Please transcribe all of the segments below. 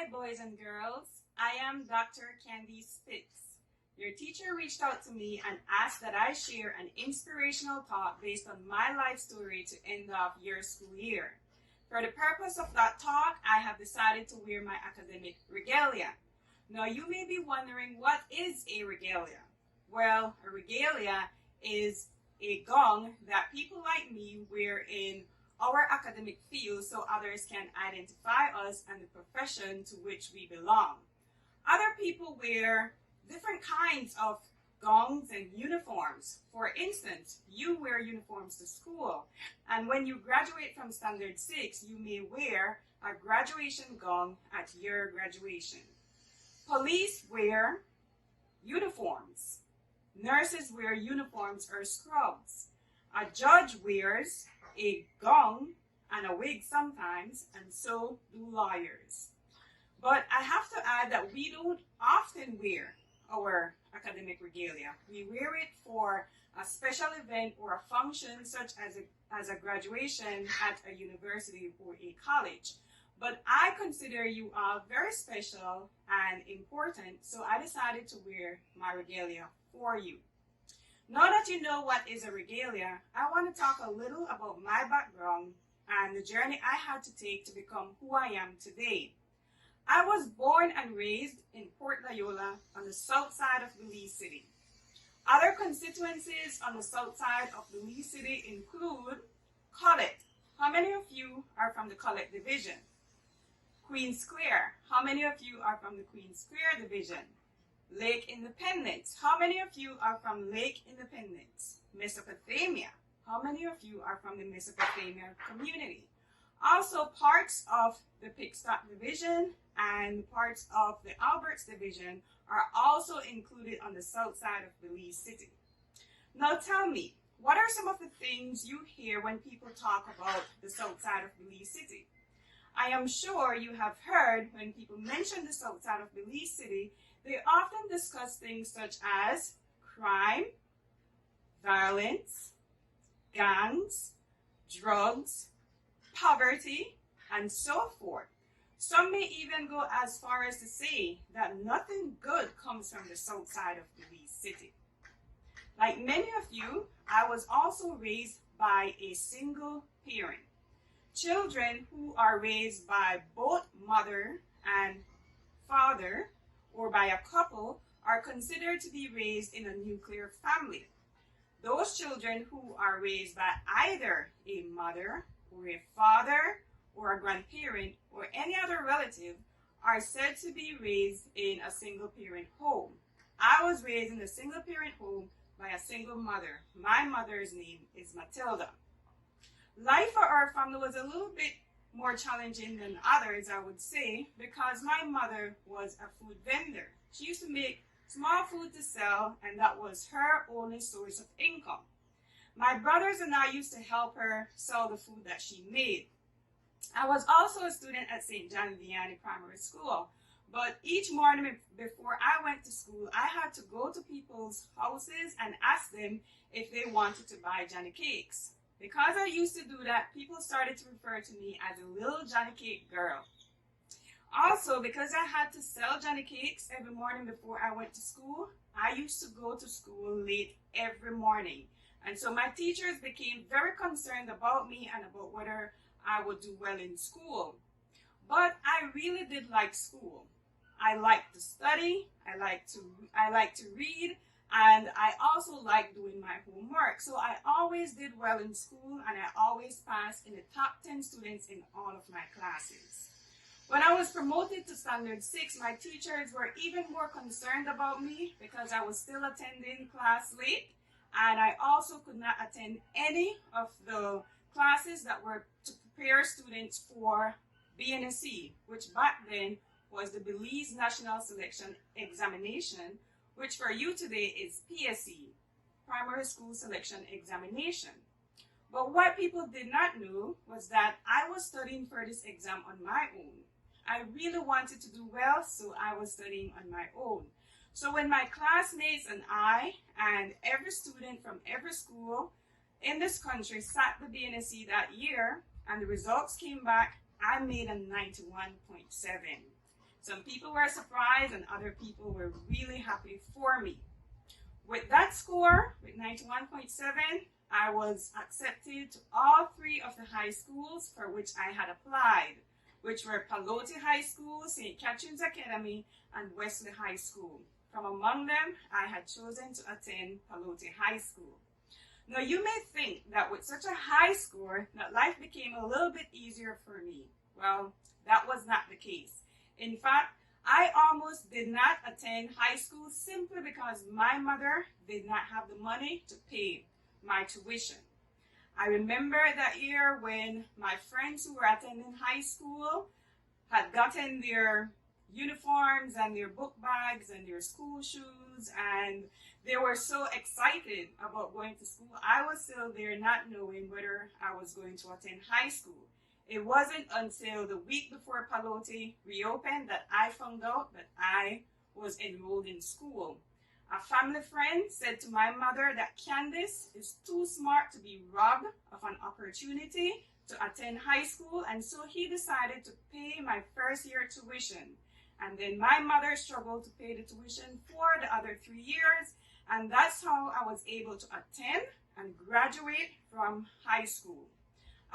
Hi, boys and girls. I am Dr. Candice Pitts. Your teacher reached out to me and asked that I share an inspirational talk based on my life story to end off your school year. For the purpose of that talk, I have decided to wear my academic regalia. Now, you may be wondering, what is a regalia? Well, a regalia is a gown that people like me wear in our academic field so others can identify us and the profession to which we belong. Other people wear different kinds of gowns and uniforms. For instance, you wear uniforms to school, and when you graduate from Standard 6, you may wear a graduation gown at your graduation. Police wear uniforms. Nurses wear uniforms or scrubs. A judge wears a gown and a wig sometimes, and so do lawyers. But I have to add that we don't often wear our academic regalia. We wear it for a special event or a function such as a graduation at a university or a college. But I consider you all very special and important, so I decided to wear my regalia for you. Now that you know what is a regalia, I want to talk a little about my background and the journey I had to take to become who I am today. I was born and raised in Port Loyola on the south side of Belize City. Other constituencies on the south side of Belize City include Collet. How many of you are from the Collet Division? Queen Square. How many of you are from the Queen Square Division? Lake Independence. How many of you are from Lake Independence? Mesopotamia. How many of you are from the Mesopotamia community? Also, parts of the Pickstock Division and parts of the Alberts Division are also included on the south side of Belize City. Now tell me, what are some of the things you hear when people talk about the south side of Belize City? I am sure you have heard when people mention the south side of Belize City, they often discuss things such as crime, violence, gangs, drugs, poverty, and so forth. Some may even go as far as to say that nothing good comes from the south side of Belize City. Like many of you, I was also raised by a single parent. Children who are raised by both mother and father or by a couple are considered to be raised in a nuclear family. Those children who are raised by either a mother or a father or a grandparent or any other relative are said to be raised in a single parent home. I was raised in a single parent home by a single mother. My mother's name is Matilda. Life for our family was a little bit more challenging than others, I would say, because my mother was a food vendor. She used to make small food to sell, and that was her only source of income. My brothers and I used to help her sell the food that she made. I was also a student at St. John Vianney Primary School, but each morning before I went to school, I had to go to people's houses and ask them if they wanted to buy Johnny cakes. Because I used to do that, people started to refer to me as a little Johnny cake girl. Also, because I had to sell Johnny cakes every morning before I went to school, I used to go to school late every morning. And so my teachers became very concerned about me and about whether I would do well in school. But I really did like school. I liked to study, I liked to read, and I also liked doing my homework. So I always did well in school, and I always passed in the top 10 students in all of my classes. When I was promoted to Standard 6, my teachers were even more concerned about me because I was still attending class late, and I also could not attend any of the classes that were to prepare students for BNSC, which back then was the Belize National Selection Examination, which for you today is PSE, Primary School Selection Examination. But what people did not know was that I was studying for this exam on my own. I really wanted to do well, so I was studying on my own. So when my classmates and I and every student from every school in this country sat the BNSC that year and the results came back, I made a 91.7. Some people were surprised and other people were really happy for me. With that score, with 91.7, I was accepted to all 3 of the high schools for which I had applied, which were Palote High School, St. Catherine's Academy, and Wesley High School. From among them, I had chosen to attend Palote High School. Now, you may think that with such a high score, that life became a little bit easier for me. Well, that was not the case. In fact, I almost did not attend high school simply because my mother did not have the money to pay my tuition. I remember that year when my friends who were attending high school had gotten their uniforms and their book bags and their school shoes, and they were so excited about going to school. I was still there not knowing whether I was going to attend high school. It wasn't until the week before Palote reopened that I found out that I was enrolled in school. A family friend said to my mother that Candice is too smart to be robbed of an opportunity to attend high school, and so he decided to pay my first year tuition. And then my mother struggled to pay the tuition for the other 3 years, and that's how I was able to attend and graduate from high school.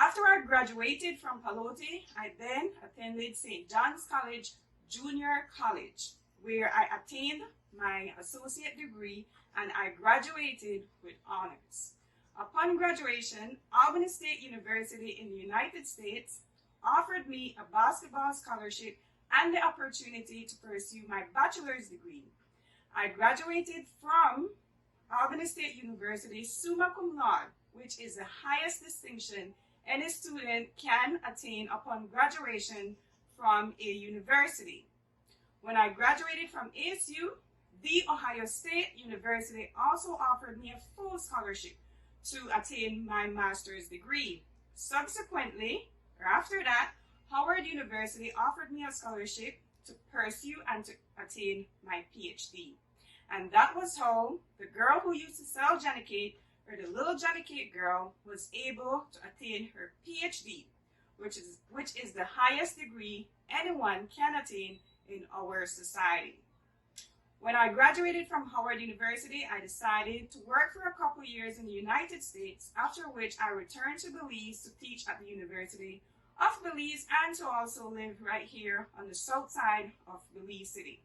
After I graduated from Palote, I then attended St. John's College Junior College, where I attained my associate degree and I graduated with honors. Upon graduation, Albany State University in the United States offered me a basketball scholarship and the opportunity to pursue my bachelor's degree. I graduated from Albany State University summa cum laude, which is the highest distinction any student can attain upon graduation from a university. When I graduated from ASU, The Ohio State University also offered me a full scholarship to attain my master's degree. Subsequently, or after that, Howard University offered me a scholarship to pursue and to attain my PhD. And that was how the girl who used to sell Johnny Cake, or the little Johnny Cake girl, was able to attain her PhD, which is the highest degree anyone can attain in our society. When I graduated from Howard University, I decided to work for a couple years in the United States, after which I returned to Belize to teach at the University of Belize and to also live right here on the south side of Belize City.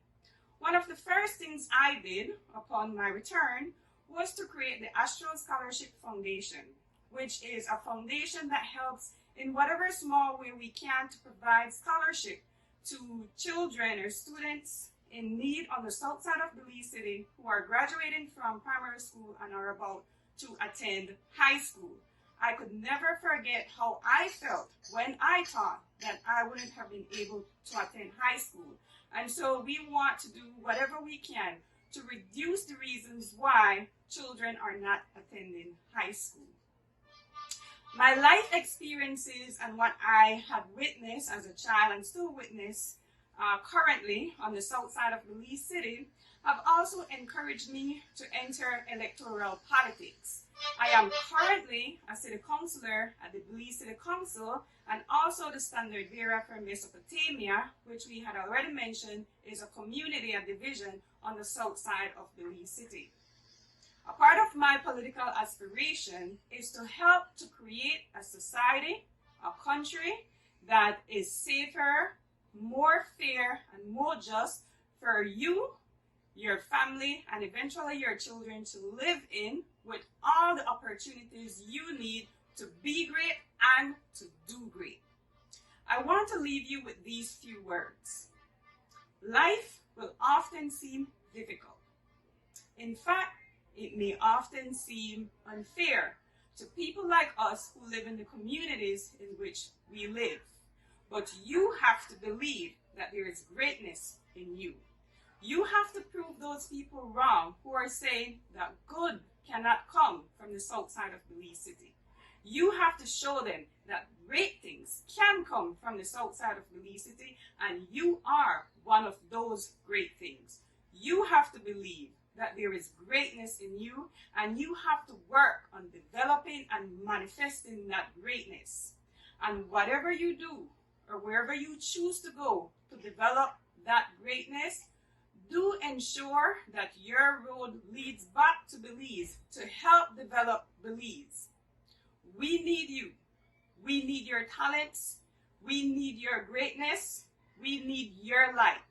One of the first things I did upon my return was to create the Astral Scholarship Foundation, which is a foundation that helps in whatever small way we can to provide scholarship to children or students in need on the south side of Belize City who are graduating from primary school and are about to attend high school. I could never forget how I felt when I thought that I wouldn't have been able to attend high school. And so we want to do whatever we can to reduce the reasons why children are not attending high school. My life experiences and what I had witnessed as a child and still witness currently on the south side of Belize City have also encouraged me to enter electoral politics. I am currently a city councillor at the Belize City Council and also the standard bearer for Mesopotamia, which we had already mentioned is a community, a division on the south side of Belize City. A part of my political aspiration is to help to create a society, a country that is safer, more fair, and more just for you, your family, and eventually your children to live in, with all the opportunities you need to be great and to do great. I want to leave you with these few words. Life will often seem difficult. In fact, it may often seem unfair to people like us who live in the communities in which we live. But you have to believe that there is greatness in you. You have to prove those people wrong who are saying that good cannot come from the south side of Belize City. You have to show them that great things can come from the south side of Belize City, and you are one of those great things. You have to believe that there is greatness in you, and you have to work on developing and manifesting that greatness. And whatever you do, or wherever you choose to go to develop that greatness, do ensure that your road leads back to Belize to help develop Belize. We need you. We need your talents. We need your greatness. We need your light.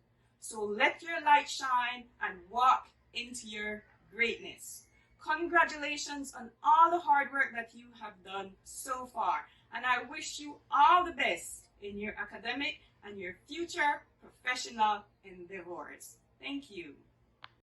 So let your light shine and walk into your greatness. Congratulations on all the hard work that you have done so far. And I wish you all the best in your academic and your future professional endeavors. Thank you.